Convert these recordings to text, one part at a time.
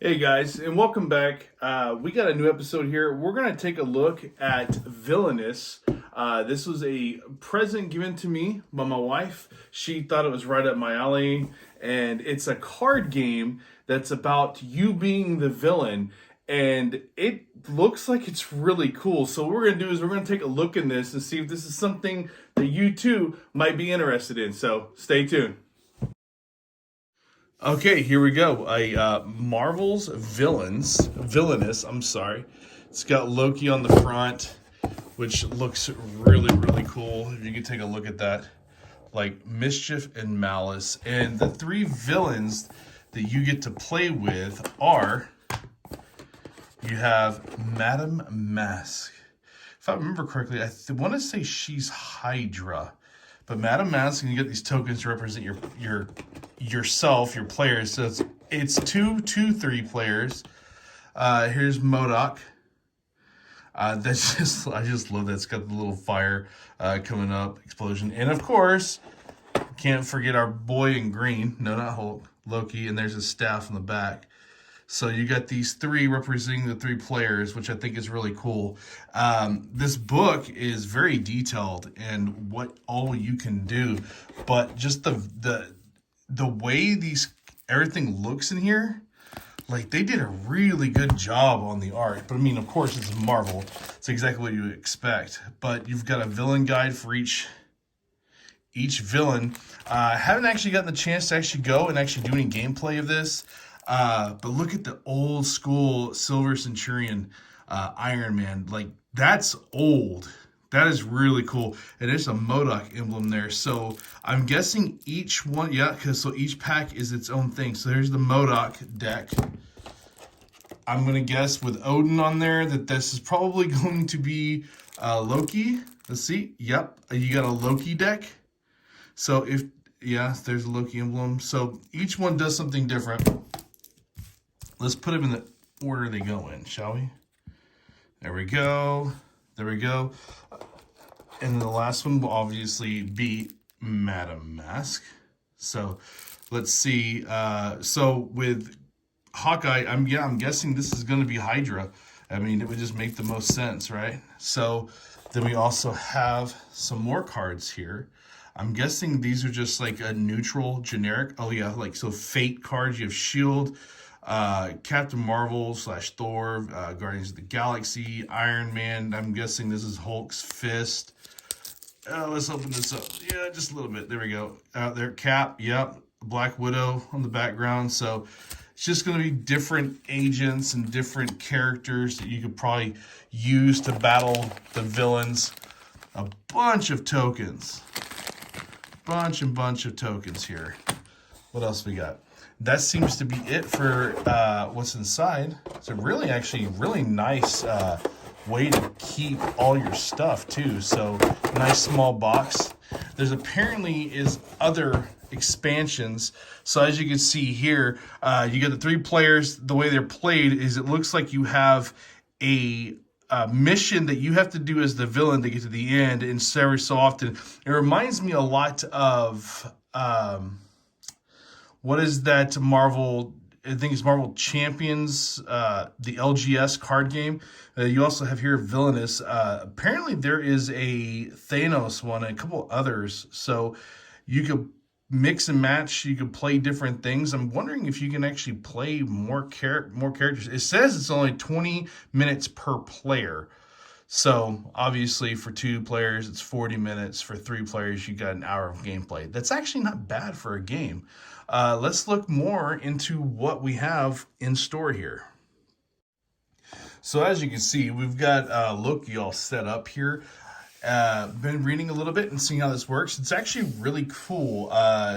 Hey guys, and welcome back. We got a new episode here. We're going to take a look at Villainous. This was a present given to me by my wife. She thought it was right up my alley, and it's a card game that's about you being the villain, and it looks like it's really cool. So what we're going to do is we're going to take a look in this and see if this is something that you too might be interested in. So stay tuned. Okay, here we go. Marvel's Villainous. I'm sorry. It's got Loki on the front, which looks really cool. If you can take a look at that, like Mischief and Malice, and the three villains that you get to play with are. You have Madame Mask. If I remember correctly, I want to say she's Hydra. But Madame Mask, and you get these tokens to represent yourself, your players. So it's 3 players. Here's MODOK. That's just I just love that. It's got the little fire coming up, explosion, and of course, can't forget our boy in green. No, not Hulk, Loki, and there's his staff in the back. So you got these 3 representing the 3 players, which I think is really cool. This book is very detailed and what all you can do, but just the way everything looks in here, like they did a really good job on the art. But I mean, of course, it's Marvel. It's exactly what you would expect. But you've got a villain guide for each villain. I haven't actually gotten the chance to actually go and actually do any gameplay of this. But look at the old school Silver Centurion Iron Man. Like, that's old. That is really cool. And there's a MODOK emblem there. So I'm guessing each one, so each pack is its own thing. So there's the MODOK deck. I'm going to guess with Odin on there that this is probably going to be Loki. Let's see. Yep. You got a Loki deck. So there's a Loki emblem. So each one does something different. Let's put them in the order they go in, shall we? There we go. There we go. And the last one will obviously be Madame Mask. So let's see. So with Hawkeye, I'm guessing this is going to be Hydra. I mean, it would just make the most sense, right? So then we also have some more cards here. I'm guessing these are just like a neutral, generic. Oh yeah, like so Fate cards. You have Shield, Captain Marvel / Thor, Guardians of the Galaxy, Iron Man. I'm guessing this is Hulk's fist. Let's open this up. Yeah, just a little bit. There we go. There, Cap. Yep. Black Widow on the background. So it's just going to be different agents and different characters that you could probably use to battle the villains. A bunch of tokens. Bunch of tokens here. What else we got? That seems to be it for what's inside. It's a really nice way to keep all your stuff too. So nice small box. There's apparently is other expansions. So as you can see here, you get the 3 players. The way they're played is it looks like you have a mission that you have to do as the villain to get to the end. And every so often, it reminds me a lot of what is that Marvel? I think it's Marvel Champions, the LGS card game. You also have here Villainous. Apparently there is a Thanos one and a couple others. So you could mix and match. You could play different things. I'm wondering if you can actually play more characters. It says it's only 20 minutes per player. So obviously for 2 players, it's 40 minutes. For 3 players, you got an hour of gameplay. That's actually not bad for a game. Let's look more into what we have in store here. So as you can see, we've got Loki all set up here. Been reading a little bit and seeing how this works. It's actually really cool.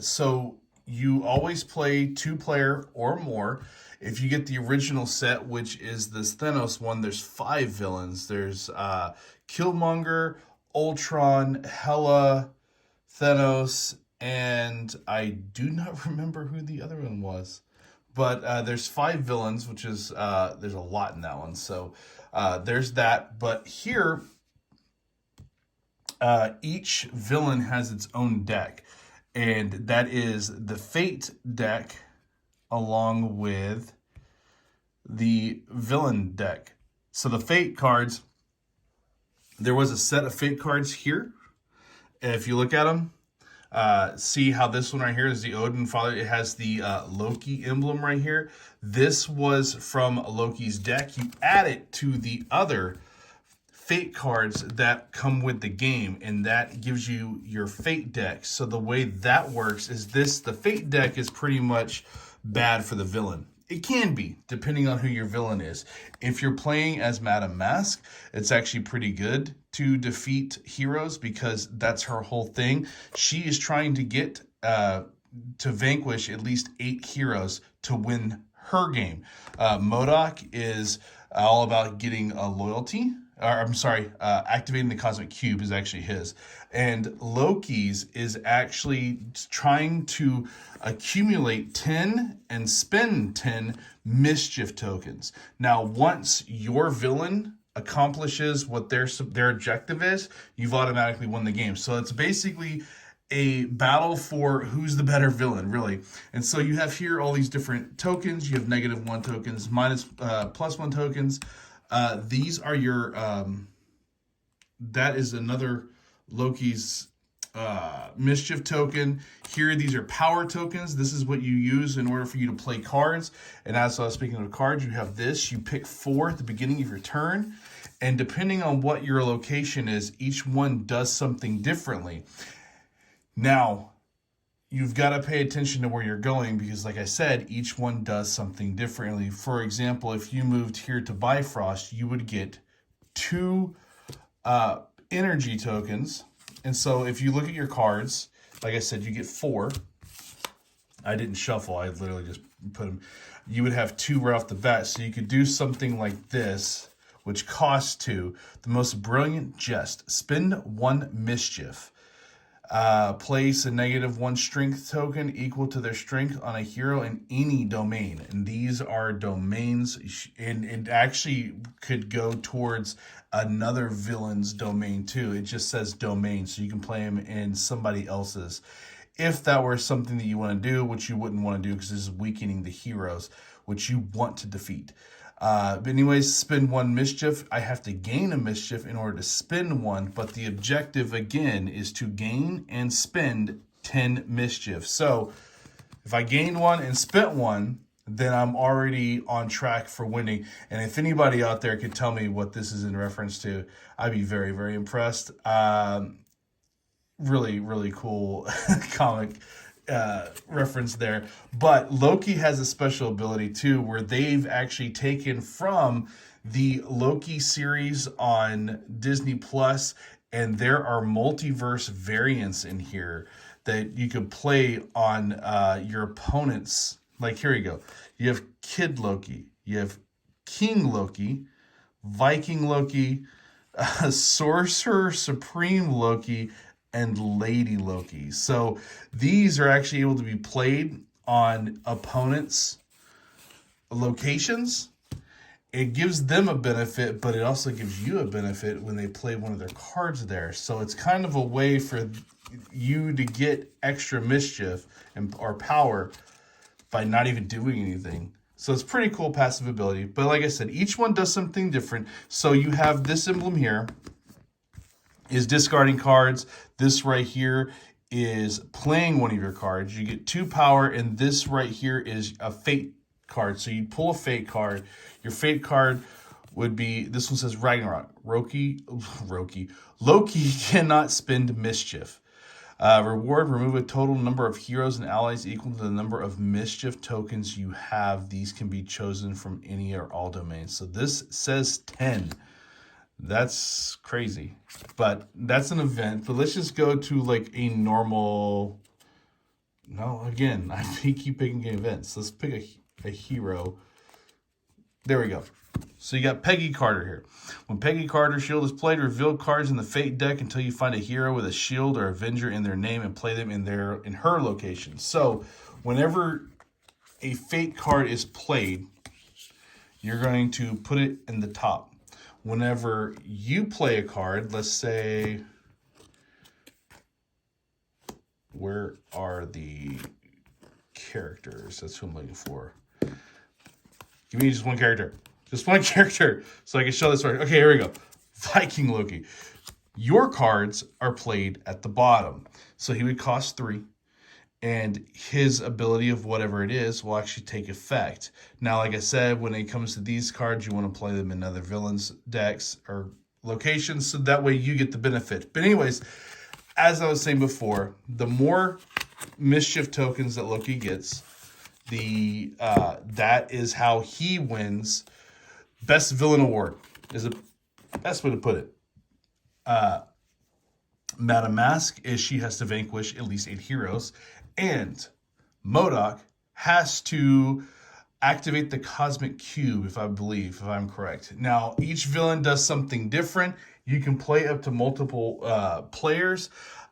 So you always play 2-player or more. If you get the original set, which is this Thanos one, there's 5 villains. There's Killmonger, Ultron, Hela, Thanos, and I do not remember who the other one was. But there's 5 villains, which is, there's a lot in that one. So there's that. But here, each villain has its own deck. And that is the Fate deck along with the villain deck. So the fate cards, there was a set of fate cards here. If you look at them, see how this one right here is the Odin Father. It has the Loki emblem right here. This was from Loki's deck. You add it to the other fate cards that come with the game, and that gives you your fate deck. So the way that works is the fate deck is pretty much bad for the villain. It can be, depending on who your villain is. If you're playing as Madame Mask, it's actually pretty good to defeat heroes because that's her whole thing. She is trying to get to vanquish at least 8 heroes to win her game. MODOK is all about getting a loyalty. Activating the Cosmic Cube is actually his. And Loki's is actually trying to accumulate 10 and spend 10 mischief tokens. Now, once your villain accomplishes what their objective is, you've automatically won the game. So it's basically a battle for who's the better villain, really. And so you have here all these different tokens. You have -1 tokens, +1 tokens. These are your, that is another Loki's mischief token. Here, these are power tokens. This is what you use in order for you to play cards. And as speaking of cards, you have this. You pick 4 at the beginning of your turn. And depending on what your location is, each one does something differently. Now, you've got to pay attention to where you're going because, like I said, each one does something differently. For example, if you moved here to Bifrost, you would get 2 energy tokens. And so if you look at your cards, like I said, you get 4. I didn't shuffle. I literally just put them. You would have 2 right off the bat. So you could do something like this, which costs 2. The most brilliant jest. Spend 1 mischief. Place a -1 strength token equal to their strength on a hero in any domain. And these are domains, and it actually could go towards another villain's domain too. It just says domain, so you can play them in somebody else's. If that were something that you want to do, which you wouldn't want to do because this is weakening the heroes, which you want to defeat. But anyways, spend 1 mischief. I have to gain a mischief in order to spend 1, but the objective again is to gain and spend 10 mischief. So if I gained 1 and spent 1, then I'm already on track for winning. And if anybody out there could tell me what this is in reference to, I'd be very, very impressed. Really, really cool comic reference there. But Loki has a special ability too, where they've actually taken from the Loki series on Disney Plus, and there are multiverse variants in here that you could play on your opponents. Like, here you go. You have Kid Loki, you have King Loki, Viking Loki, Sorcerer Supreme Loki, and Lady Loki. So these are actually able to be played on opponents' locations. It gives them a benefit, but it also gives you a benefit when they play one of their cards there. So it's kind of a way for you to get extra mischief or power by not even doing anything. So it's pretty cool passive ability. But like I said, each one does something different. So you have this emblem here is discarding cards. This right here is playing one of your cards. You get 2 power, and this right here is a fate card. So you pull a fate card. Your fate card would be, this one says Ragnarok. Loki cannot spend mischief. Reward, remove a total number of heroes and allies equal to the number of mischief tokens you have. These can be chosen from any or all domains. So this says 10. That's crazy, but that's an event. But let's just go to like a normal. No, again, I keep picking events. Let's pick a hero. There we go. So you got Peggy Carter here. When Peggy Carter's shield is played, reveal cards in the Fate deck until you find a hero with a shield or Avenger in their name and play them in her location. So whenever a Fate card is played, you're going to put it in the top. Whenever you play a card, let's say, where are the characters? That's who I'm looking for. Give me just one character. Just one character so I can show this right. Okay, here we go. Viking Loki. Your cards are played at the bottom. So he would cost 3. And his ability of whatever it is will actually take effect. Now, like I said, when it comes to these cards, you want to play them in other villains decks or locations, so that way you get the benefit. But anyways, as I was saying before, the more mischief tokens that Loki gets, the that is how he wins Best Villain Award, is the best way to put it. Madame Mask is she has to vanquish at least 8 heroes, and MODOK has to activate the Cosmic Cube, if I'm correct. Now, each villain does something different. You can play up to multiple players.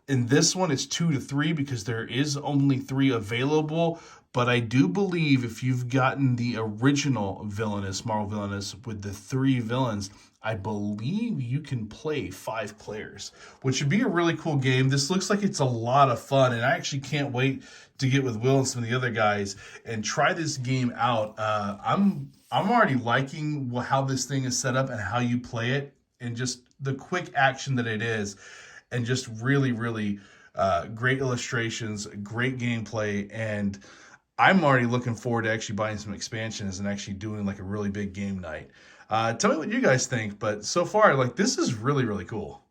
In this one, it's 2 to 3 because there is only 3 available. But I do believe if you've gotten the original Villainous, Marvel Villainous, with the 3 villains, I believe you can play 5 players, which would be a really cool game. This looks like it's a lot of fun, and I actually can't wait to get with Will and some of the other guys and try this game out. I'm already liking how this thing is set up and how you play it, and just the quick action that it is, and just really, really great illustrations, great gameplay, and I'm already looking forward to actually buying some expansions and actually doing like a really big game night. Tell me what you guys think, but so far, like, this is really, really cool.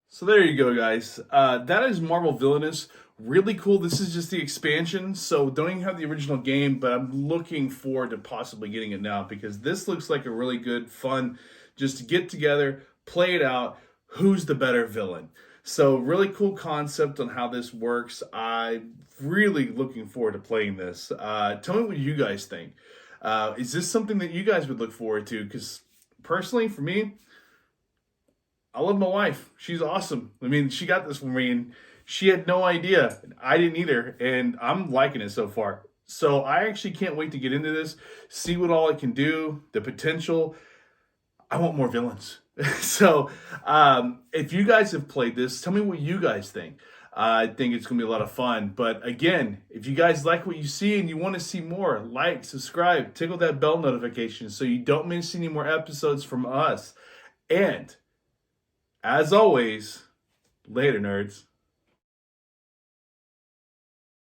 So there you go, guys. That is Marvel Villainous. Really cool. This is just the expansion, so don't even have the original game, but I'm looking forward to possibly getting it now because this looks like a really good, fun, just to get together, play it out. Who's the better villain? So really cool concept on how this works. I'm really looking forward to playing this. Tell me what you guys think. Is this something that you guys would look forward to? Because personally, for me, I love my wife. She's awesome. I mean, she got this for me, and she had no idea. I didn't either, and I'm liking it so far. So I actually can't wait to get into this, see what all it can do, the potential. I want more villains. So if you guys have played this, tell me what you guys think. I think it's going to be a lot of fun. But again, if you guys like what you see and you want to see more, like, subscribe, tickle that bell notification so you don't miss any more episodes from us. And as always, later, nerds.